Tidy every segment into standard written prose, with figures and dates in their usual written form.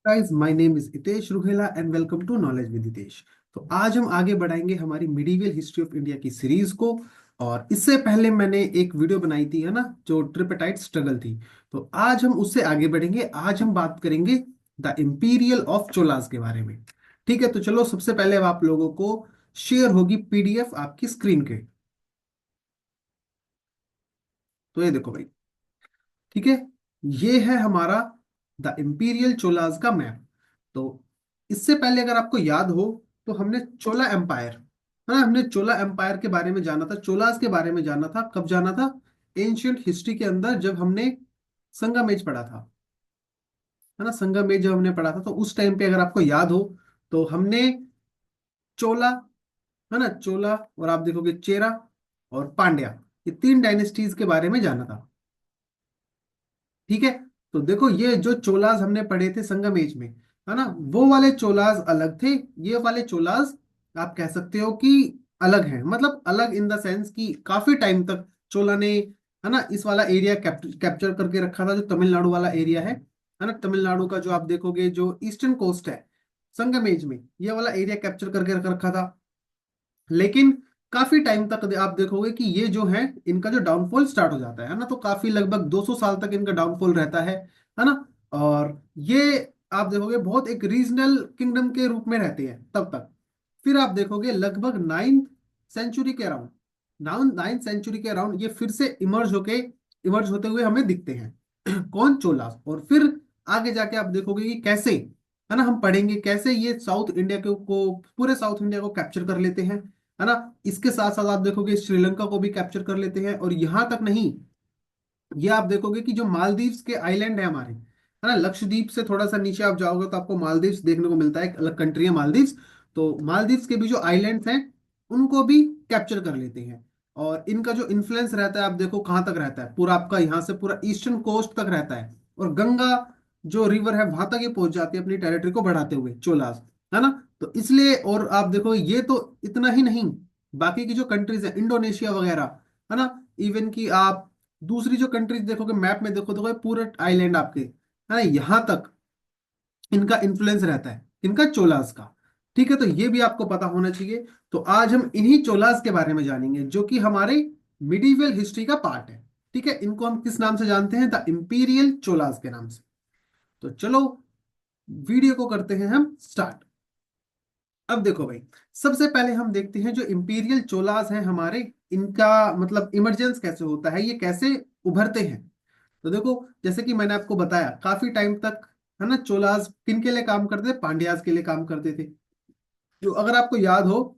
Guys, my name is Hitesh Ruhela and welcome to knowledge with Hitesh. तो आज हम आगे बढ़ाएंगे हमारी मिडीवियल हिस्ट्री ऑफ इंडिया की सीरीज को। और इससे पहले मैंने एक वीडियो बनाई थी, है ना, जो ट्रिपेटाइट स्ट्रगल थी। तो आज हम उससे आगे बढ़ेंगे। आज हम बात करेंगे द इंपीरियल ऑफ चोलास के बारे में। ठीक है, तो चलो सबसे पहले अब आप लोगों को शेयर होगी पीडीएफ आपकी स्क्रीन के। तो ये देखो भाई, ठीक है, ये है हमारा द इंपीरियल चोलास का मैप। तो इससे पहले अगर आपको याद हो तो हमने चोला एम्पायर, है ना, हमने चोला एम्पायर के बारे में जाना था, चोलास के बारे में जाना था। कब जाना था? एंशियंट हिस्ट्री के अंदर, जब हमने संगम एज पढ़ा था, है ना, संगम एज जब हमने पढ़ा था तो उस टाइम पे अगर आपको याद हो तो हमने चोला, है ना, चोला, और आप देखोगे चेरा और पांड्या, ये तीन डायनेस्टीज के बारे में जाना था। ठीक है, तो देखो ये जो चोलास हमने पढ़े थे संगम एज में, है ना, वो वाले चोलास अलग थे। ये वाले चोलास आप कह सकते हो कि अलग हैं, मतलब अलग इन द सेंस कि काफी टाइम तक चोला ने, है ना, इस वाला एरिया कैप्चर करके रखा था, जो तमिलनाडु वाला एरिया है ना, तमिलनाडु का जो आप देखोगे जो ईस्टर्न कोस्ट है, संगम एज में ये वाला एरिया कैप्चर करके रख रखा था। लेकिन काफी टाइम तक आप देखोगे कि ये जो है इनका जो डाउनफॉल स्टार्ट हो जाता है ना, तो काफी लगभग 200 साल तक इनका डाउनफॉल रहता है ना। और ये आप देखोगे बहुत एक रीजनल किंगडम के रूप में रहते हैं तब तक। फिर आप देखोगे लगभग नाइन्थ सेंचुरी के अराउंड, नाइन्थ सेंचुरी के अराउंड ये फिर से इमर्ज होते हुए हमें दिखते हैं कौन? चोलास। और फिर आगे जाके आप देखोगे कि कैसे, है ना, हम पढ़ेंगे कैसे ये साउथ इंडिया को पूरे साउथ इंडिया को कैप्चर कर लेते हैं, है ना। इसके साथ साथ आप देखोगे श्रीलंका को भी कैप्चर कर लेते हैं। और यहां तक नहीं, ये आप देखोगे कि जो मालदीव्स के आइलैंड है हमारे, है ना, लक्षद्वीप से थोड़ा सा नीचे आप जाओगे तो आपको मालदीव्स देखने को मिलता है, एक अलग कंट्री है मालदीव्स। तो मालदीव्स के भी जो आइलैंड्स हैं उनको भी कैप्चर कर लेते हैं। और इनका जो इन्फ्लुएंस रहता है आप देखो कहाँ तक रहता है, पूरा आपका यहाँ से पूरा ईस्टर्न कोस्ट तक रहता है। और गंगा जो रिवर है वहां तक ये पहुंच जाती है अपनी टेरिटरी को बढ़ाते हुए, चोलास, है ना। तो इसलिए, और आप देखो ये तो इतना ही नहीं, बाकी की जो कंट्रीज है इंडोनेशिया वगैरह, है ना, इवन की आप दूसरी जो कंट्रीज देखोगे मैप में देखो तो पूरे आइलैंड आपके, है ना, यहां तक इनका इन्फ्लुएंस रहता है, इनका चोलास का। ठीक है, तो ये भी आपको पता होना चाहिए। तो आज हम इन्हीं चोलास के बारे में जानेंगे जो कि हमारे मिडिवियल हिस्ट्री का पार्ट है। ठीक है, इनको हम किस नाम से जानते हैं? द इंपीरियल चोलास के नाम से। तो चलो वीडियो को करते हैं हम स्टार्ट। अब देखो भाई, सबसे पहले हम देखते हैं जो इंपीरियल चोलास हैं हमारे, इनका मतलब इमरजेंस कैसे होता है, ये कैसे उभरते हैं। तो देखो, जैसे कि मैंने आपको बताया काफी टाइम तक, है ना, चोलास किन के लिए काम करते थे? पांड्यास के लिए काम करते थे। जो अगर आपको याद हो,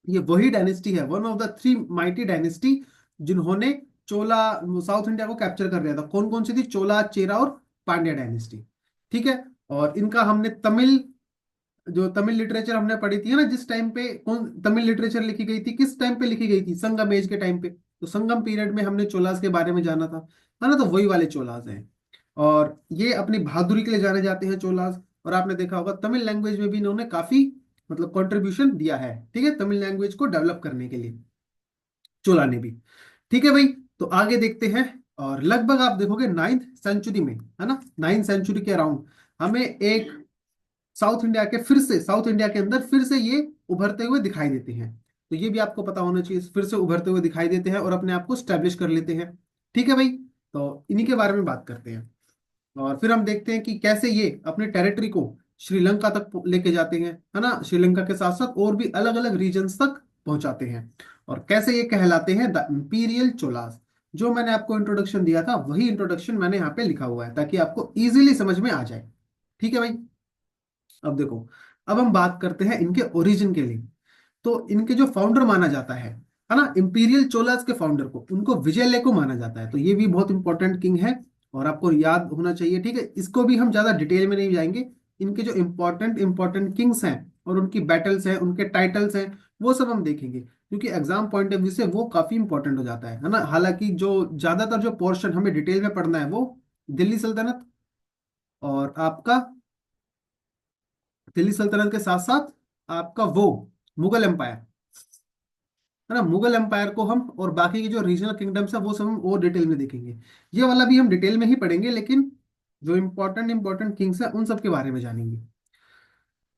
ये वही डायनेस्टी है, one of the three mighty dynasty जिन्होंने चोला साउथ इंडिया को कैप्चर कर लिया था। कौन कौन सी थी? चोला, चेरा और पांड्या डायनेस्टी। ठीक है, और इनका हमने तमिल, जो तमिल लिटरेचर हमने पढ़ी थी, है ना, जिस टाइम पे कौन तमिल लिटरेचर लिखी गई थी, किस टाइम पे लिखी गई थी? संगम एज के टाइम पे। तो संगम पीरियड में हमने चोलास के बारे में जाना था, है ना, तो वही वाले चोलास हैं। और ये अपनी बहादुरी के लिए जाने जाते हैं चोलास। और आपने देखा होगा तमिल लैंग्वेज में भी इन्होंने काफी मतलब कंट्रीब्यूशन दिया है, ठीक है, तमिल लैंग्वेज को डेवलप करने के लिए चोला ने भी। ठीक है भाई, तो आगे देखते हैं। और लगभग आप देखोगे नाइन्थ सेंचुरी में, है ना, नाइन्थ सेंचुरी के अराउंड हमें एक साउथ इंडिया के अंदर फिर से ये उभरते हुए दिखाई देते हैं। तो ये भी आपको पता होना चाहिए, फिर से उभरते हुए दिखाई देते हैं और अपने आप को स्टैब्लिश कर लेते हैं। ठीक है भाई, तो इन्हीं के बारे में बात करते हैं। और फिर हम देखते हैं कि कैसे ये अपने टेरिटरी को श्रीलंका तक लेके जाते हैं, है ना, श्रीलंका के साथ साथ और भी अलग अलग रीजन्स तक पहुंचाते हैं। और कैसे ये कहलाते हैं द इंपीरियल चोलास। जो मैंने आपको इंट्रोडक्शन दिया था वही इंट्रोडक्शन मैंने यहाँ पे लिखा हुआ है ताकि आपको इजीली समझ में आ जाए। ठीक है भाई, अब देखो, अब हम बात करते हैं इनके ओरिजिन के लिए। तो इनके जो फाउंडर माना जाता है ना, इंपीरियल चोलास के फाउंडर को, उनको विजयले को माना जाता है। तो ये भी बहुत इंपॉर्टेंट किंग है और आपको याद होना चाहिए। ठीक है, इसको भी हम ज्यादा डिटेल में नहीं जाएंगे। इनके जो इंपॉर्टेंट इंपॉर्टेंट किंग्स हैं और उनकी बैटल्स हैं, उनके टाइटल्स हैं, वो सब हम देखेंगे क्योंकि एग्जाम पॉइंट ऑफ व्यू से वो काफी इंपॉर्टेंट हो जाता है ना। हालांकि जो ज्यादातर जो पोर्शन हमें डिटेल में पढ़ना है वो दिल्ली सल्तनत और आपका दिल्ली सल्तनत के साथ साथ आपका वो मुगल एम्पायर, है ना, मुगल एम्पायर को हम, और बाकी की जो रीजनल किंगडम्स है वो सब हम और डिटेल में देखेंगे। ये वाला भी हम डिटेल में ही पढ़ेंगे, लेकिन जो इंपॉर्टेंट इंपॉर्टेंट किंग्स हैं उन सब के बारे में जानेंगे।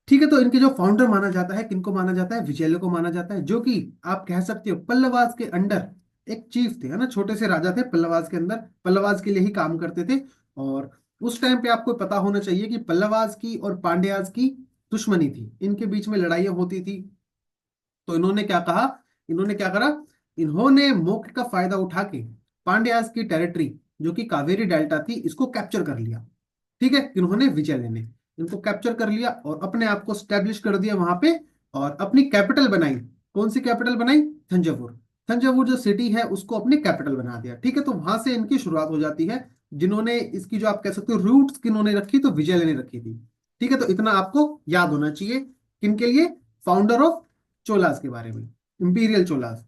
ठीक है, तो इनके जो फाउंडर माना जाता है, किनको माना जाता है, विजयले को माना जाता है, जो कि आप कह सकते हो पल्लवास के अंडर एक चीफ थे, है ना, छोटे से राजा थे पल्लवास के अंदर, पल्लवास के लिए ही काम करते थे। और उस टाइम पे आपको पता होना चाहिए कि पल्लवास की और पांड्यास की दुश्मनी थी, इनके बीच में लड़ाइयाँ होती थी। तो इन्होंने क्या कहा, इन्होंने क्या करा, इन्होंने मौके का फायदा उठा के पांड्यास की टेरिटरी जो कि कावेरी डेल्टा थी इसको कैप्चर कर लिया। ठीक है, इन्होंने विजय ने इनको कैप्चर कर लिया और अपने आप को स्टैब्लिश कर दिया वहां पे, और अपनी कैपिटल बनाई। कौन सी कैपिटल बनाई? थंजावुर। थंजावुर जो सिटी है उसको अपनी कैपिटल बना दिया। ठीक है, तो वहां से इनकी शुरुआत हो जाती है। जिन्होंने इसकी जो आप कह सकते हो रूट्स किन्होंने रखी, तो विजय ने रखी थी। ठीक है, तो इतना आपको याद होना चाहिए किनके लिए, फाउंडर ऑफ चोलास के बारे में, इंपीरियल चोलास।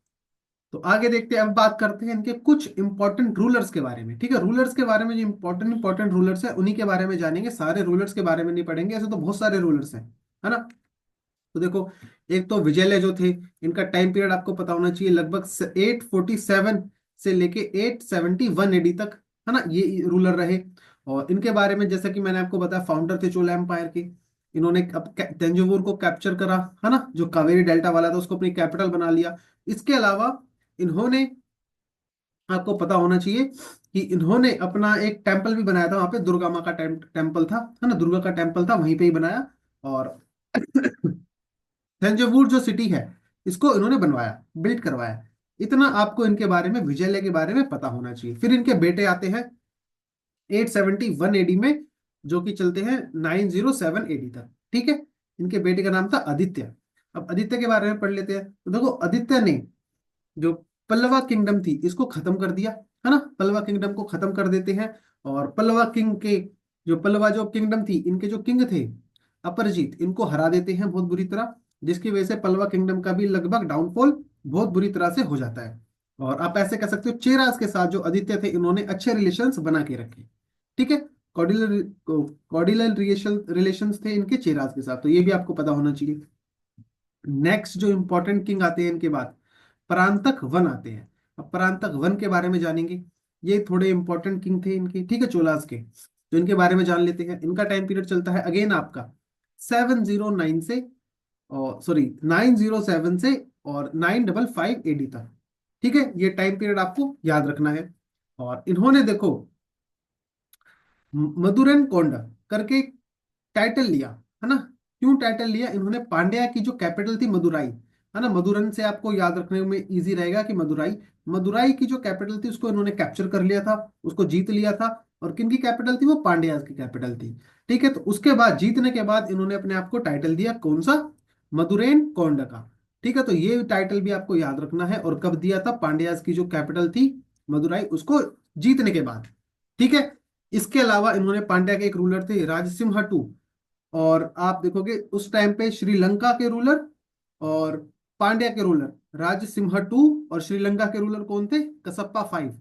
तो आगे देखते हैं, अब बात करते हैं इनके कुछ इंपॉर्टेंट रूलर्स के बारे में। ठीक है, रूलर्स के बारे में, जो इंपॉर्टेंट इंपॉर्टेंट रूलर्स है उन्हीं के बारे में जानेंगे, सारे रूलर्स के बारे में नहीं पढ़ेंगे, ऐसे तो बहुत सारे रूलर्स हैं, है ना। तो देखो, एक तो विजयले जो थे, इनका टाइम पीरियड आपको पता होना चाहिए, लगभग 847 से लेके 871 एडी तक, है ना, ये रूलर रहे। और इनके बारे में जैसा कि मैंने आपको बताया, फाउंडर थे चोला एम्पायर के। इन्होंने अब तंजावुर को कैप्चर करा, है ना, जो कावेरी डेल्टा वाला था उसको अपनी कैपिटल बना लिया। इसके अलावा इन्होंने, आपको पता होना चाहिए कि इन्होंने अपना एक टेम्पल भी बनाया था वहां पे, दुर्गा माँ का टेम्पल था, है ना, दुर्गा का टेम्पल था, वहीं पे ही बनाया। और थंजावुर जो सिटी है इसको इन्होंने बनवाया, बिल्ड करवाया। इतना आपको इनके बारे में, विजयले के बारे में पता होना चाहिए। फिर इनके बेटे आते हैं 871 एडी में, जो कि चलते हैं 907 एडी तक। ठीक है, इनके बेटे का नाम था आदित्य। अब आदित्य के बारे में पढ़ लेते हैं। तो देखो, आदित्य ने जो पल्लवा किंगडम थी इसको खत्म कर दिया, है ना, पल्लवा किंगडम को खत्म कर देते हैं। और पल्लवा किंग के, जो पल्लवा जो किंगडम थी, इनके जो किंग थे अपरजीत, इनको हरा देते हैं बहुत बुरी तरह, जिसकी वजह से पल्लवा किंगडम का भी लगभग डाउनफॉल बहुत बुरी तरह से हो जाता है। और आप ऐसे कह सकते हो चेरास के साथ जो आदित्य थे इन्होंने अच्छे रिलेशंस बना के रखे। ठीक है, कॉर्डिलर कॉर्डिलर रिलेशंस थे इनके चेरास के साथ, तो ये भी आपको पता होना चाहिए। नेक्स्ट जो इंपॉर्टेंट किंग आते हैं इनके बाद, परांतक वन आते हैं। अब परांतक वन के बारे में जानेंगे। ये थोड़े इंपॉर्टेंट किंग थे इनके, ठीक है, चोलास के। तो इनके बारे में जान लेते हैं। इनका टाइम पीरियड चलता है अगेन आपका 709 से, और सॉरी 907 से और 955 एडी तक। ठीक है, ये टाइम पीरियड आपको याद रखना है। और इन्होंने देखो मधुरन कोंडा करके टाइटल लिया, है ना। क्यों टाइटल लिया? इन्होंने पांड्या की जो कैपिटल थी मदुराई, है ना, मधुरन से आपको याद रखने में इजी रहेगा कि मदुराई, मदुराई की जो कैपिटल थी उसको इन्होंने कैप्चर कर लिया था, उसको जीत लिया था। और किन की कैपिटल थी? वो पांड्यास की कैपिटल थी। ठीक है, तो उसके बाद, जीतने के बाद, इन्होंने अपने आप को टाइटल दिया कौन सा? मदुरेन कोंड का। ठीक है, तो ये टाइटल भी आपको याद रखना है। और कब दिया था? पांड्यास की जो कैपिटल थी मदुराई, उसको जीतने के बाद। ठीक है, इसके अलावा इन्होंने, पांड्या के एक रूलर थे राजसिम्हा टू, और आप देखोगे उस टाइम पे श्रीलंका के रूलर और पांड्या के रूलर, राजसिम्हा टू और श्रीलंका के रूलर कौन थे? कसप्पा फाइव।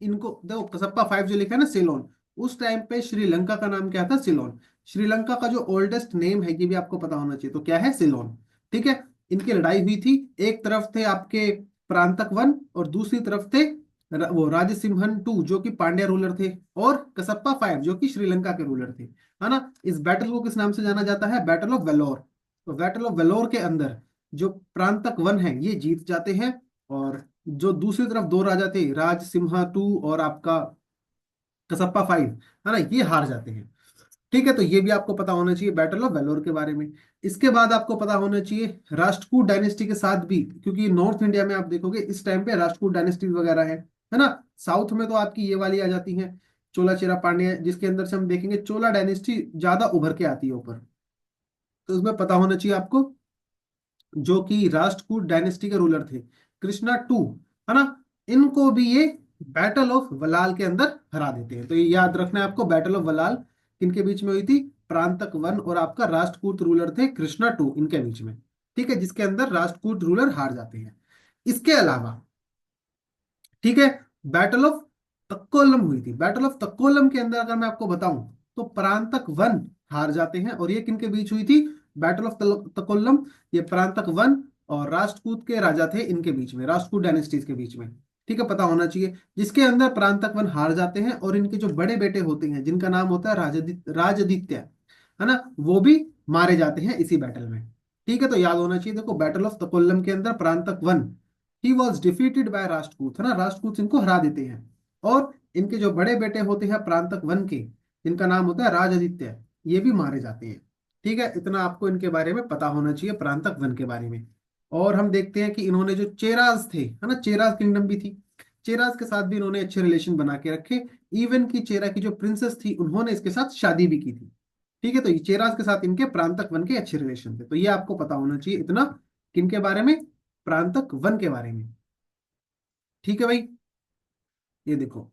इनको देखो, कसप्पा फाइव जो लिखा है ना, सिलोन, उस टाइम पे श्रीलंका का नाम क्या था? सिलोन। श्रीलंका का जो ओल्डेस्ट नेम है ये भी आपको पता होना चाहिए, तो क्या है? सिलोन। ठीक है, इनकी लड़ाई हुई थी। एक तरफ थे आपके प्रांतक वन और दूसरी तरफ थे वो राजसिम्हन टू जो कि पांड्या रूलर थे, और कसप्पा फाइव जो कि श्रीलंका के रूलर थे, है ना। इस बैटल को किस नाम से जाना जाता है? Battle of Vellore. तो बैटल ऑफ वेलोर के अंदर जो प्रांतक वन है ये जीत जाते हैं, और जो दूसरी तरफ दो राजा थे, राज सिम्हा टू और आपका कसप्पा फाइव, है ना, ये हार जाते हैं। ठीक है, तो ये भी आपको पता होना चाहिए बैटल ऑफ वेलोर के बारे में। इसके बाद आपको पता होना चाहिए राष्ट्रकूट डायनेस्टी के साथ भी, क्योंकि नॉर्थ इंडिया में आप देखोगे इस टाइम पे राष्ट्रकूट डायनेस्टी वगैरह है ना। साउथ में तो आपकी ये वाली आ जाती है, चोला चेरा पांड्या, जिसके अंदर से हम देखेंगे चोला डायनेस्टी ज्यादा उभर के आती है ऊपर। तो उसमें पता होना चाहिए आपको, जो कि राष्ट्रकूट डायनेस्टी के रूलर थे कृष्णा टू, है ना, इनको भी ये बैटल ऑफ वलाल के अंदर हरा देते हैं। तो ये याद रखना है आपको, बैटल ऑफ वलाल किनके बीच में हुई थी? प्रांतक वन और आपका राष्ट्रकूट रूलर थे कृष्णा टू, इनके बीच में। ठीक है, जिसके अंदर राष्ट्रकूट रूलर हार जाते हैं। इसके अलावा, ठीक है, बैटल ऑफ तक्कोलम हुई थी। बैटल ऑफ तक्कोलम के अंदर अगर मैं आपको बताऊं, तो प्रांतक वन हार जाते हैं। और ये किनके बीच हुई थी? बैटल ऑफ तक्कोलम, ये प्रांतक वन और राष्ट्रकूट के राजा थे इनके बीच में, राष्ट्रकूट डायनेस्टीज के बीच में। ठीक है, पता होना चाहिए। जिसके अंदर प्रांतक वन हार जाते हैं और इनके जो बड़े बेटे होते हैं जिनका नाम होता है राजदित्य, है ना, वो भी मारे जाते हैं इसी बैटल में। ठीक है, तो याद होना चाहिए। देखो बैटल ऑफ तकोल्लम के अंदर प्रांतक वन ही वॉज डिफीटेड बाय राष्ट्रकूट, है ना, राष्ट्रकूट इनको हरा देते हैं। और इनके जो बड़े बेटे होते हैं प्रांतक वन के, जिनका नाम होता है राजदित्य, ये भी मारे जाते हैं। ठीक है, इतना आपको इनके बारे में पता होना चाहिए, प्रांतक वन के बारे में। और हम देखते हैं कि इन्होंने जो चेराज थे, है ना, चेराज किंगडम भी थी, चेराज के साथ भी इन्होंने अच्छे रिलेशन बना के रखे। इवन की चेरा की जो प्रिंसेस थी उन्होंने इसके साथ शादी भी की थी। ठीक है, तो ये चेराज के साथ इनके प्रांतक वन के अच्छे रिलेशन थे। तो ये आपको पता होना चाहिए इतना, किनके बारे में, प्रांतक वन के बारे में। ठीक है भाई, ये देखो।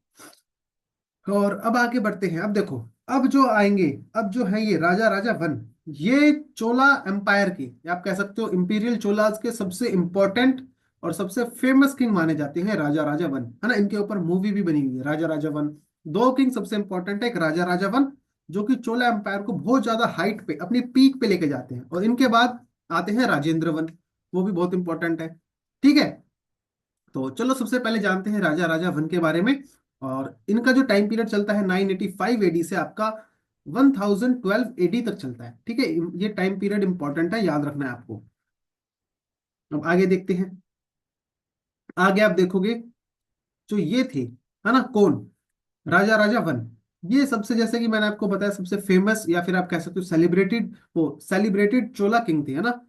और अब आगे बढ़ते हैं। अब देखो, अब जो आएंगे, अब जो है ये राजा राजा वन, ये चोला एम्पायर के, या आप कह सकते हो इंपीरियल चोलास के सबसे इंपॉर्टेंट और सबसे फेमस किंग माने जाते हैं राजा राजा वन, है ना। इनके ऊपर मूवी भी बनी हुई है, राजा राजा वन। दो किंग सबसे इंपॉर्टेंट है, एक राजा राजा वन जो कि चोला एम्पायर को बहुत ज्यादा हाइट पे, अपनी पीक पे लेके जाते हैं, और इनके बाद आते हैं राजेंद्र वन, वो भी बहुत इंपॉर्टेंट है। ठीक है, तो चलो सबसे पहले जानते हैं राजा राजा वन के बारे में। और इनका जो टाइम पीरियड चलता है 985 एडी से आपका 1012 एडी तक चलता है। ठीक है, ये टाइम पीरियड इंपॉर्टेंट है, याद रखना है आपको। अब आगे देखते हैं। आगे आप देखोगे, जो ये थे, है ना, कौन, राजा राजा वन, ये सबसे, जैसे कि मैंने आपको बताया, सबसे फेमस या फिर आप कह सकते हो सेलिब्रेटेड, वो सेलिब्रेटेड चोला किंग थे, है ना।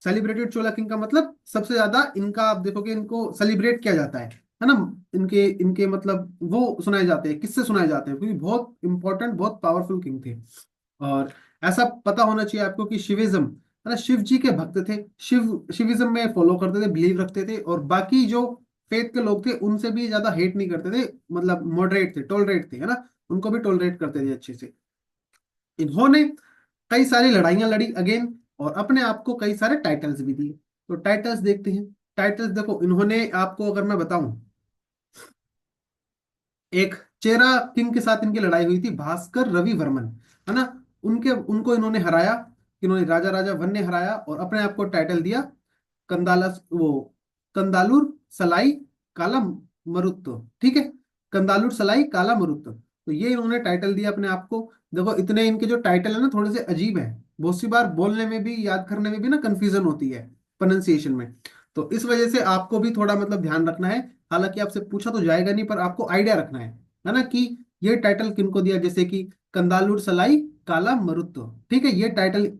सेलिब्रेटेड चोला किंग का मतलब सबसे ज्यादा इनका, आप देखोगे इनको सेलिब्रेट किया जाता है ना। इनके इनके मतलब वो सुनाए जाते हैं, किससे सुनाए जाते हैं, क्योंकि बहुत इंपॉर्टेंट, बहुत पावरफुल किंग थे। और ऐसा पता होना चाहिए आपको कि शिविज्म, है ना, शिव जी के भक्त थे, शिविज्म में फॉलो करते थे, बिलीव रखते थे, और बाकी जो फेथ के लोग थे उनसे भी ज्यादा हेट नहीं करते थे, मतलब मॉडरेट थे, टॉलरेट थे, है ना, उनको भी टॉलरेट करते थे अच्छे से। इन्होंने कई सारी लड़ाइयां लड़ी अगेन, और अपने आप को कई सारे टाइटल्स भी दिए। तो टाइटल्स देखते हैं। टाइटल्स देखो, इन्होंने आपको अगर मैं बताऊं, एक चेरा किंग के साथ इनकी लड़ाई हुई थी, भास्कर रवि वर्मन, है ना, उनके उनको इन्होंने हराया। इन्होंने राजा राजा वन ने हराया और अपने आप को टाइटल दिया वो कंदालूर सलाई काला मरुत्तो। ठीक है, कंदालूर सलाई काला मरुत्तो, तो ये इन्होंने टाइटल दिया अपने आप को। देखो इतने इनके जो टाइटल है ना, थोड़े से अजीब है, बहुत सी बार बोलने में भी, याद करने में भी ना कंफ्यूजन होती है, प्रोनाउंसिएशन में। तो इस वजह से आपको भी थोड़ा मतलब ध्यान रखना है। हालांकि आपसे पूछा तो जाएगा नहीं, पर आपको आइडिया रखना है ना, कि ये टाइटल किनको दिया, जैसे कि कंदालूर सलाई काला मरुत्तो। ठीक है, ये टाइटल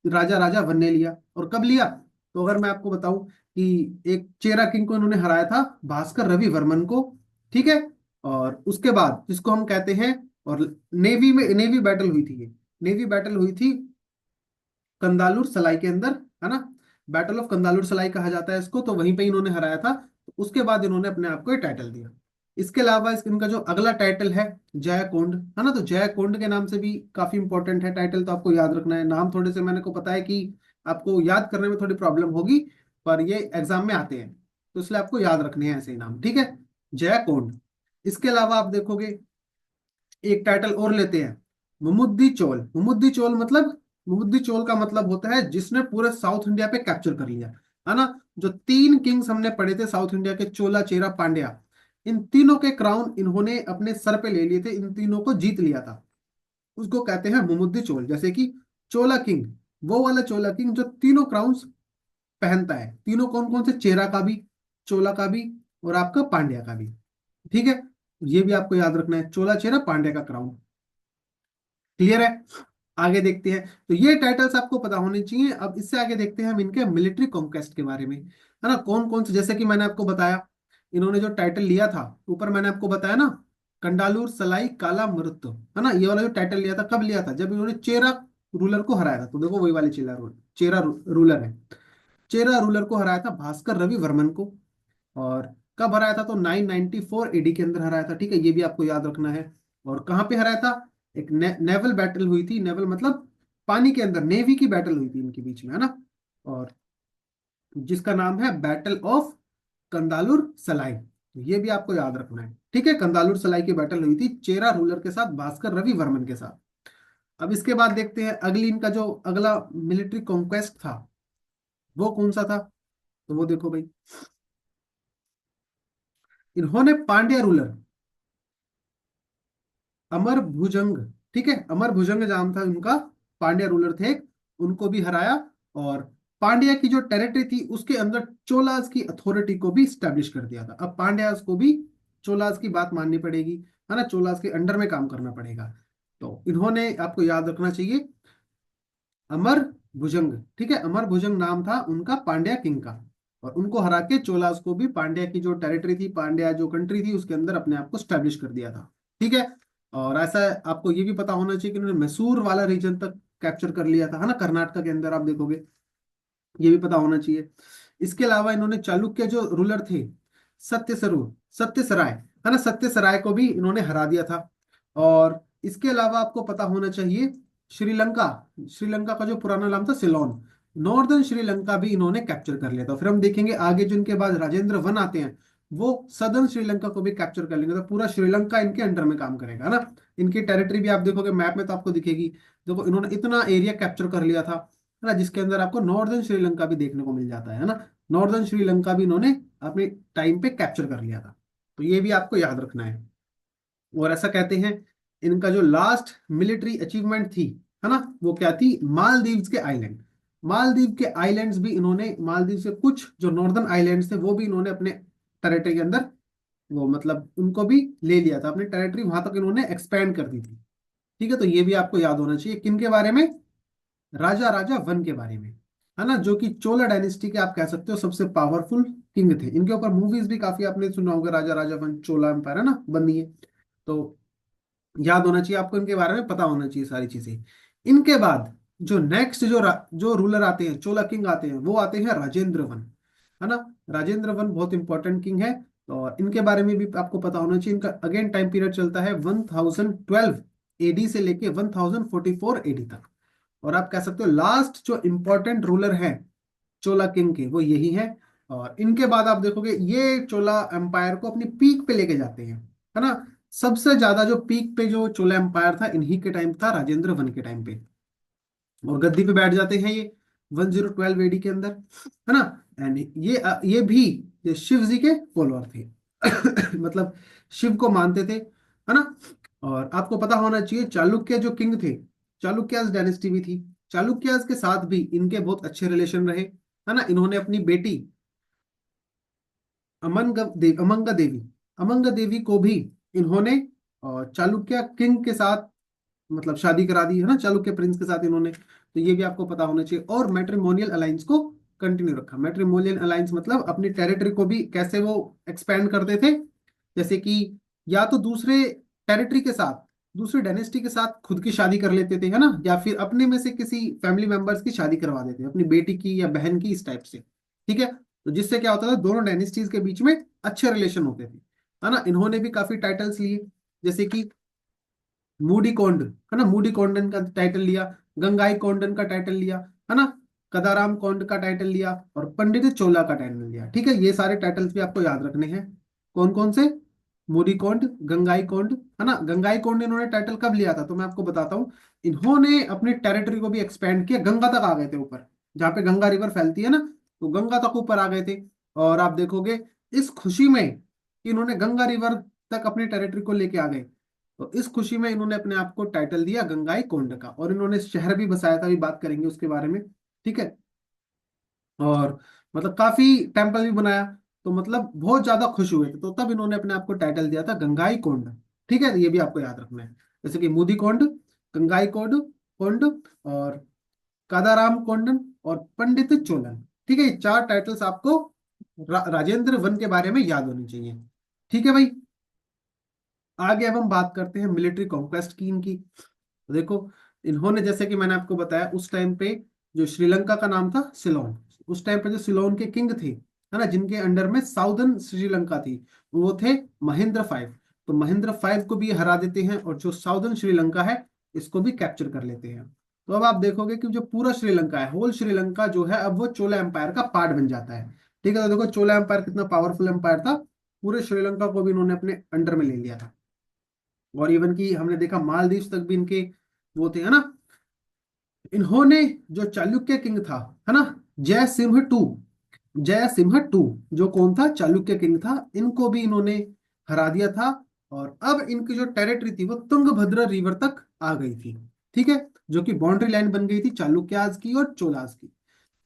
राजा राजा वन ने लिया। और कब लिया, तो अगर मैं आपको बताऊं कि एक चेरा किंग को इन्होंने हराया था, भास्कर रवि वर्मन को। ठीक है, और उसके बाद जिसको हम कहते हैं, और नेवी में नेवी बैटल हुई थी, ये नेवी बैटल हुई थी कंदालूर सलाई के अंदर, है ना, बैटल ऑफ कंदालूर सलाई कहा जाता है इसको, तो वहीं पे इन्होंने हराया था। तो उसके बाद इन्होंने अपने आप को ये टाइटल दिया। इसके अलावा इनका जो अगला टाइटल है जय कोंड, है ना, तो जय कोंड के नाम से भी काफी इंपॉर्टेंट है टाइटल, तो आपको याद रखना है। नाम थोड़े से मैंने को पता है कि आपको याद करने में थोड़ी प्रॉब्लम होगी, पर ये एग्जाम में आते हैं, तो इसलिए आपको याद रखने हैं ऐसे ही नाम। ठीक है, जय कोंड। इसके अलावा आप देखोगे, एक टाइटल और लेते हैं, मुमुद्दी चोल। मुमुद्दी चोल मतलब, मुमुद्दी चोल का मतलब होता है जिसने पूरे साउथ इंडिया पे कैप्चर कर लिया, है ना। जो तीन किंग्स हमने पढ़े थे साउथ इंडिया के, चोला चेरा पांड्या, इन तीनों के क्राउन इन्होंने अपने सर पे ले लिए थे, इन तीनों को जीत लिया था, उसको कहते हैं मुमुद्दी चोल। जैसे कि चोला किंग, वो वाला चोला किंग जो तीनों क्राउन्स पहनता है, तीनों कौन कौन से, चेरा का भी, चोला का भी, और आपका पांड्या का भी। ठीक है, ये भी आपको याद रखना है, चोला चेरा पांड्या का क्राउन। क्लियर है, आगे देखते हैं। तो ये टाइटल्स आपको पता होने चाहिए। अब इससे आगे देखते हैं हम इनके मिलिट्री कॉन्क्वेस्ट के बारे में, है ना, कौन कौन से, जैसे कि मैंने आपको बताया, इन्होंने जो टाइटल लिया था, ऊपर मैंने आपको बताया ना, कंडालूर सलाई काला मरुत्तु, है ना, ये वाला जो टाइटल लिया था, कब लिया था, जब इन्होंने चेरा रूलर को हराया था। तो देखो वही वाले चेरा रूलर है, चेरा रूलर को हराया था भास्कर रवि वर्मन को। और कब हराया था, तो 994 एडी के अंदर हराया था। ठीक है, ये भी आपको याद रखना है। और कहाँ पे हराया था, एक नेवल बैटल हुई थी, नेवल मतलब पानी के अंदर, नेवी की बैटल हुई थी इनके बीच में, है ना, और जिसका नाम है बैटल ऑफ कंदालुर सलाई। तो ये भी आपको याद रखना है। ठीक है, कंदालुर सलाई की बैटल हुई थी चेरा रूलर के साथ, भास्कर रवि वर्मन के साथ। अब इसके बाद देखते हैं अगली, इनका जो अगला मिलिट्री कॉन्क्वेस्ट था, वो कौन सा था, तो वो देखो भाई, इन्होंने पांड्या रूलर अमर भुजंग, ठीक है, अमर भुजंग नाम था उनका, पांड्या रूलर थे एक, उनको भी हराया। और पांड्या की जो टेरिटरी थी उसके अंदर चोलास की अथॉरिटी को भी स्टैब्लिश कर दिया था। अब पांड्यास को भी चोलास की बात माननी पड़ेगी, है ना, चोलास के अंडर में काम करना पड़ेगा। तो इन्होंने, आपको याद रखना चाहिए, अमर भुजंग, ठीक है, अमर भुजंग नाम था उनका पांड्या किंग का। और उनको हरा के चोलास को भी, पांड्या की जो टेरिटरी थी, पांड्या जो कंट्री थी, उसके अंदर अपने आप को स्टैब्लिश कर दिया था। ठीक है। और ऐसा आपको ये भी पता होना चाहिए कि उन्होंने मैसूर वाला रीजन तक कैप्चर कर लिया था, है ना, कर्नाटक के अंदर, आप देखोगे, ये भी पता होना चाहिए। इसके अलावा इन्होंने चालुक्य जो रूलर थे, सत्यसराय, है ना, सत्यसराय को भी इन्होंने हरा दिया था। और इसके अलावा आपको पता होना चाहिए, श्रीलंका, श्रीलंका का जो पुराना नाम था सिलोन, नॉर्दर्न श्रीलंका भी इन्होंने कैप्चर कर लिया था। फिर हम देखेंगे आगे जो इनके बाद राजेंद्र वन आते हैं, वो सदर्न श्रीलंका को भी कैप्चर कर लेंगे, तो पूरा श्रीलंका इनके अंडर में काम करेगा, है ना। इनकी टेरिटरी भी आप देखोगे मैप में तो आपको दिखेगी। देखो इन्होंने इतना एरिया कैप्चर कर लिया था, है ना, जिसके अंदर आपको नॉर्दर्न श्रीलंका भी देखने को मिल जाता है ना। नॉर्दर्न श्रीलंका भी इन्होंने अपने टाइम पे कैप्चर कर लिया था। तो ये भी आपको याद रखना है। और ऐसा कहते हैं, इनका जो लास्ट मिलिट्री अचीवमेंट थी, है ना, वो क्या थी, मालदीव्स के आइलैंड। मालदीव के आइलैंड्स भी इन्होंने, मालदीव से कुछ जो नॉर्दर्न आइलैंड्स थे वो भी इन्होंने अपने टेरिटरी के अंदर, वो मतलब उनको भी ले लिया था अपनी टेरिटरी, वहां तक इन्होंने एक्सपेंड कर दी थी। ठीक है, तो ये भी आपको याद होना चाहिए, किन के बारे में, राजा राजा वन के बारे में, है ना, जो कि चोला डायनेस्टी के आप कह सकते हो सबसे पावरफुल किंग थे। इनके ऊपर मूवीज भी काफी आपने सुना होगा, राजा राजा वन, चोला एम्पायर, है ना, बनी है। तो याद होना चाहिए आपको, इनके बारे में पता होना चाहिए सारी चीजें। इनके बाद जो नेक्स्ट जो रूलर आते हैं, चोला किंग आते हैं, वो आते हैं राजेंद्र वन, है ना। राजेंद्र वन बहुत इंपॉर्टेंट किंग है। और इनके बारे में भी आपको पता होना चाहिए। इनका अगेन टाइम पीरियड चलता है 1012 एडी से लेके 1044 एडी तक। और आप कह सकते हो लास्ट जो इंपॉर्टेंट रूलर है चोला किंग के, वो यही है। और इनके बाद आप देखोगे ये चोला एम्पायर को अपनी पीक पे लेके जाते हैं, है ना। सबसे ज्यादा जो पीक पे जो चोला एम्पायर था, इन्हीं के टाइम था, राजेंद्र वन के टाइम पे। और गद्दी पे बैठ जाते हैं ये 1012 एडी के अंदर, है ना। एंड ये भी, ये शिव जी के फॉलोअर थे मतलब शिव को मानते थे, है ना। और आपको पता होना चाहिए चालुक्य जो किंग थे, चालुक्यास डायनेस्टी भी थी, चालुक्यास के साथ भी इनके बहुत अच्छे रिलेशन रहे, है ना। इन्होंने अपनी बेटी अमंग देवी को भी इन्होंने चालुक्य किंग के साथ मतलब शादी करा दी, है ना, चालुक्य प्रिंस के साथ इन्होंने। तो ये भी आपको पता होना चाहिए। और मैट्रिमोनियल अलायंस को कंटिन्यू रखा। मैट्रिमोनियल अलायंस मतलब अपनी टेरिटरी को भी कैसे वो एक्सपेंड करते थे, जैसे कि या तो दूसरे टेरिटरी के साथ, दूसरे डायनेस्टी के साथ खुद की शादी कर लेते थे, है ना, या फिर अपने में से किसी फैमिली मेंबर्स की शादी करवा देते, अपनी बेटी की या बहन की, इस टाइप से। ठीक है, तो जिससे क्या होता था, दोनों डायनेस्टीज के बीच में अच्छे रिलेशन होते थे, है ना। इन्होंने भी काफी टाइटल्स लिए, जैसे कि मूडी कोंड, है ना, मूडी कोंडन का टाइटल लिया, गंगाई कोंडन का टाइटल लिया, है ना, कदाराम कोंड का टाइटल लिया, और पंडित चोला का टाइटल लिया। ठीक है, ये सारे टाइटल्स भी आपको याद रखने हैं। कौन कौन से, मूडी कोंड, गंगाई कोंड, है ना। गंगाई कोंड इन्होंने टाइटल कब लिया था, तो मैं आपको बताता हूँ। इन्होंने अपनी टेरिटरी को भी एक्सपेंड किया, गंगा तक आ गए थे ऊपर, जहाँ पे गंगा रिवर फैलती है ना, तो गंगा तक ऊपर आ गए थे। और आप देखोगे इस खुशी में कि इन्होंने गंगा रिवर तक अपनी टेरिटरी को लेके आ गए, तो इस खुशी में इन्होंने अपने आप को टाइटल दिया गंगाई कोंड का। और इन्होंने शहर भी बसाया था, अभी बात करेंगे उसके बारे में। ठीक है, और मतलब काफी टेम्पल भी बनाया, तो मतलब बहुत ज्यादा खुश हुए थे, तो तब इन्होंने अपने आप को टाइटल दिया था गंगाई कोंड। ठीक है, ये भी आपको याद रखना है, जैसे कि मुदी कोंड, गंगाई कोंड, कोंड, और कादाराम कोंडन, और पंडित चोलन। ठीक है, ये चार टाइटल्स आपको राजेंद्र वन के बारे में याद होनी चाहिए। ठीक है भाई, आगे अब हम बात करते हैं मिलिट्री कॉन्क्वेस्ट की इनकी। देखो, इन्होंने जैसे कि मैंने आपको बताया, उस टाइम पे जो श्रीलंका का नाम था सिलोन, उस टाइम पे जो सिलोन के किंग थे, है ना, जिनके अंडर में साउदर्न श्रीलंका थी, वो थे महेंद्र फाइव। तो महेंद्र फाइव को भी हरा देते हैं, और जो साउदर्न श्रीलंका है इसको भी कैप्चर कर लेते हैं। तो अब आप देखोगे कि जो पूरा श्रीलंका है, होल श्रीलंका जो है, अब वो चोला एम्पायर का पार्ट बन जाता है। ठीक है, तो देखो चोला एम्पायर कितना पावरफुल एम्पायर था, पूरे श्रीलंका को भी इन्होंने अपने अंडर में ले लिया था। और इवन की हमने देखा मालदीव तक भी इनके वो थे, है ना। इन्होंने जो चालुक्य किंग था, है ना, जय सिंह टू, जयसिम्हा टू, जो कौन था, चालुक्य किंग था, इनको भी इन्होंने हरा दिया था। और अब इनकी जो टेरिटरी थी वो तुंगभद्र रिवर तक आ गई थी। ठीक है, जो कि बाउंड्री लाइन बन गई थी चालुक्याज की और चोलाज की।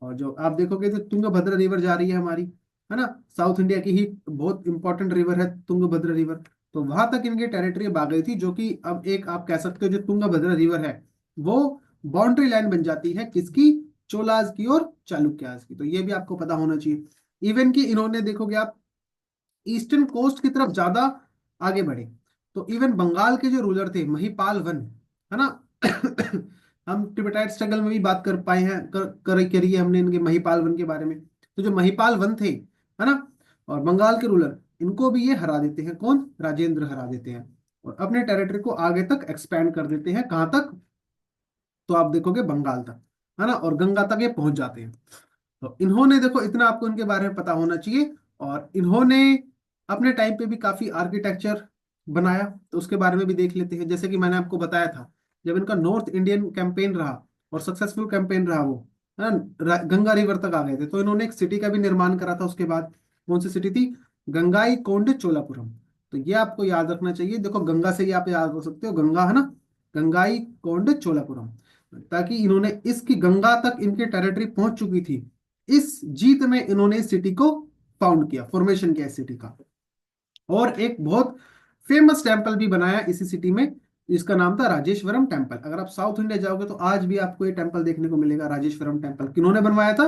और जो आप देखोगे तो तुंगभद्र रिवर जा रही है हमारी, है ना, साउथ इंडिया की ही बहुत इंपॉर्टेंट रिवर है तुंगभद्र रिवर। तो वहां तक इनकी टेरिटरी आ गई थी, जो कि अब एक आप कह सकते हो जो तुंगभद्र रिवर है वो बाउंड्री लाइन बन जाती है किसकी, चोलाज की और चालुक्याज की। तो ये भी आपको पता होना चाहिए। इवन कि इन्होंने देखोगे आप ईस्टर्न कोस्ट की तरफ ज्यादा आगे बढ़े। तो इवन बंगाल के जो रूलर थे महिपाल वन, है ना, हम टिबेटाइट स्ट्रगल में भी बात कर पाए हैं, करी है हमने इनके महिपाल वन के बारे में। तो जो महिपाल वन थे, है ना, और बंगाल के रूलर, इनको भी ये हरा देते हैं, कौन, राजेंद्र हरा देते हैं। और अपने टेरिटरी को आगे तक एक्सपैंड कर देते हैं, कहां तक, तो आप देखोगे बंगाल तक, है ना, और गंगा तक ये पहुंच जाते हैं। तो इन्होंने देखो इतना आपको इनके बारे में पता होना चाहिए। और इन्होंने अपने टाइम पे भी काफी आर्किटेक्चर बनाया, तो उसके बारे में भी देख लेते हैं। जैसे कि मैंने आपको बताया था, जब इनका नॉर्थ इंडियन कैंपेन रहा और सक्सेसफुल कैंपेन रहा वो, है ना, गंगा रिवर तक आ गए थे, तो इन्होंने एक सिटी का भी निर्माण करा था उसके बाद। कौन सी सिटी थी, गंगाई कोंड चोलापुरम। तो ये आपको याद रखना चाहिए, देखो गंगा से ही आप याद रख सकते हो, गंगा, है ना, गंगाई कोंड चोलापुरम। ताकि इन्होंने इसकी गंगा तक इनकी टेरिटरी पहुंच चुकी थी। इस जीत में इन्होंने इस सिटी को फाउंड किया, फॉर्मेशन किया इस सिटी का। और एक बहुत फेमस टेम्पल भी बनाया इसी सिटी में, जिसका नाम था राजेश्वरम टेम्पल। अगर आप साउथ इंडिया जाओगे तो आज भी आपको ये टेम्पल देखने को मिलेगा, राजेश्वरम टेम्पल। किन्होंने बनवाया था,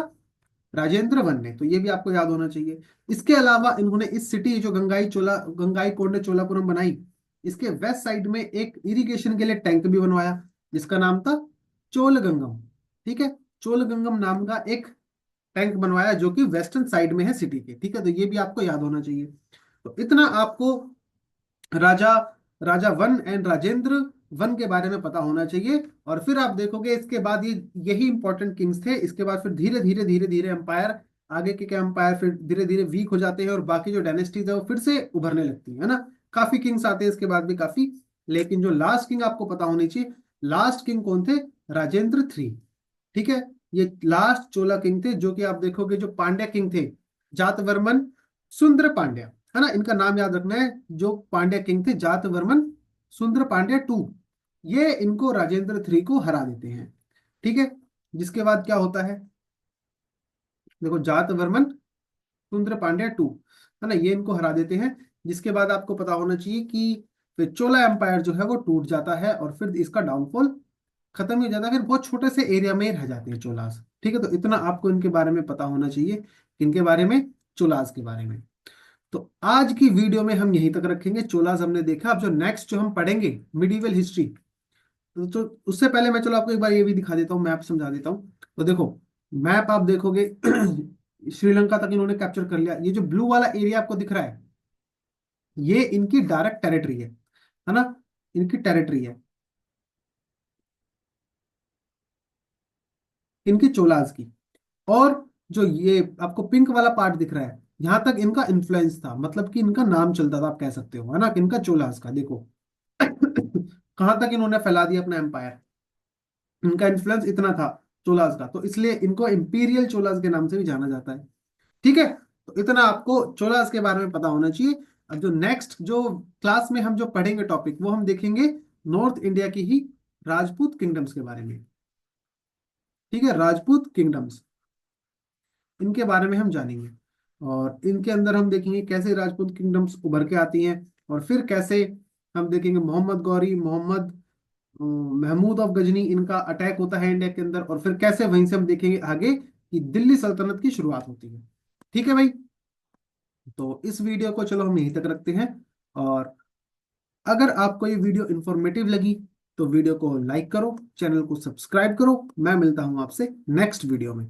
राजेंद्र वन ने। तो ये भी आपको याद होना चाहिए। इसके अलावा इन्होंने इस सिटी जो गंगाई कोंड चोलापुरम बनाई, इसके वेस्ट साइड में एक इरिगेशन के लिए टैंक भी बनवाया, जिसका नाम था चोलगंगम। ठीक है, चोलगंगम नाम का एक टैंक बनवाया, जो कि वेस्टर्न साइड में है सिटी के। ठीक है, तो ये भी आपको याद होना चाहिए। तो इतना आपको राजा राजा वन एंड राजेंद्र वन के बारे में पता होना चाहिए। और फिर आप देखोगे इसके बाद ये यही इंपॉर्टेंट किंग्स थे। इसके बाद फिर धीरे धीरे एम्पायर, आगे के एम्पायर फिर धीरे धीरे वीक हो जाते हैं, और बाकी जो डायनेस्टीज है वो फिर से उभरने लगती है ना। काफी किंग्स आते हैं इसके बाद भी काफी, लेकिन जो लास्ट किंग आपको पता होनी चाहिए, लास्ट किंग कौन थे, राजेंद्र थ्री। ठीक है, ये लास्ट चोला किंग थे, जो कि आप देखोगे जो पांड्या किंग थे, जातवर्मन सुंदर पांड्या, है ना, इनका नाम याद रखना है। जो पांड्या किंग थे जातवर्मन सुंदर पांड्या टू, ये इनको राजेंद्र थ्री को हरा देते हैं। ठीक है, जिसके बाद क्या होता है, देखो जातवर्मन सुंदर पांड्या टू, है ना, ये इनको हरा देते हैं। जिसके बाद आपको पता होना चाहिए कि फिर चोला एम्पायर जो है वो टूट जाता है, और फिर इसका डाउनफॉल खत्म हो जाता है, फिर बहुत छोटे से एरिया में रह जाते हैं चोलास। ठीक है, तो इतना आपको इनके बारे में पता होना चाहिए, इनके बारे में, चोलास के बारे में। तो आज की वीडियो में हम यहीं तक रखेंगे, चोलास हमने देखा। अब जो नेक्स्ट जो हम पढ़ेंगे मिडिवल हिस्ट्री, तो उससे पहले मैं चलो आपको एक बार ये भी दिखा देता हूँ, मैप समझा देता हूँ। तो देखो मैप आप देखोगे श्रीलंका तक इन्होंने कैप्चर कर लिया। ये जो ब्लू वाला एरिया आपको दिख रहा है, ये इनकी डायरेक्ट टेरिटरी है ना, इनकी टेरिटरी है, इनकी चोलास की। और जो ये आपको पिंक वाला पार्ट दिख रहा है, यहां तक इनका इन्फ्लुएंस था, मतलब कि इनका नाम चलता था, आप कह सकते हो, है ना, इनका चोलास का। देखो कहां तक इन्होंने फैला दिया अपना एम्पायर, इनका इन्फ्लुएंस इतना था चोलास का, तो इसलिए इनको इंपीरियल चोलास के नाम से भी जाना जाता है। ठीक है, तो इतना आपको चोलास के बारे में पता होना चाहिए। अब जो नेक्स्ट जो क्लास में हम जो पढ़ेंगे टॉपिक, वो हम देखेंगे नॉर्थ इंडिया की ही राजपूत किंगडम्स के बारे में। ठीक है, राजपूत किंगडम्स, इनके बारे में हम जानेंगे। और इनके अंदर हम देखेंगे कैसे राजपूत किंगडम्स उभर के आती हैं, और फिर कैसे हम देखेंगे मोहम्मद गौरी, मोहम्मद महमूद ऑफ गजनी, इनका अटैक होता है इंडिया के अंदर, और फिर कैसे वहीं से हम देखेंगे आगे कि दिल्ली सल्तनत की शुरुआत होती है। ठीक है भाई, तो इस वीडियो को चलो हम यहीं तक रखते हैं। और अगर आपको ये वीडियो इंफॉर्मेटिव लगी तो वीडियो को लाइक करो, चैनल को सब्सक्राइब करो। मैं मिलता हूं आपसे नेक्स्ट वीडियो में।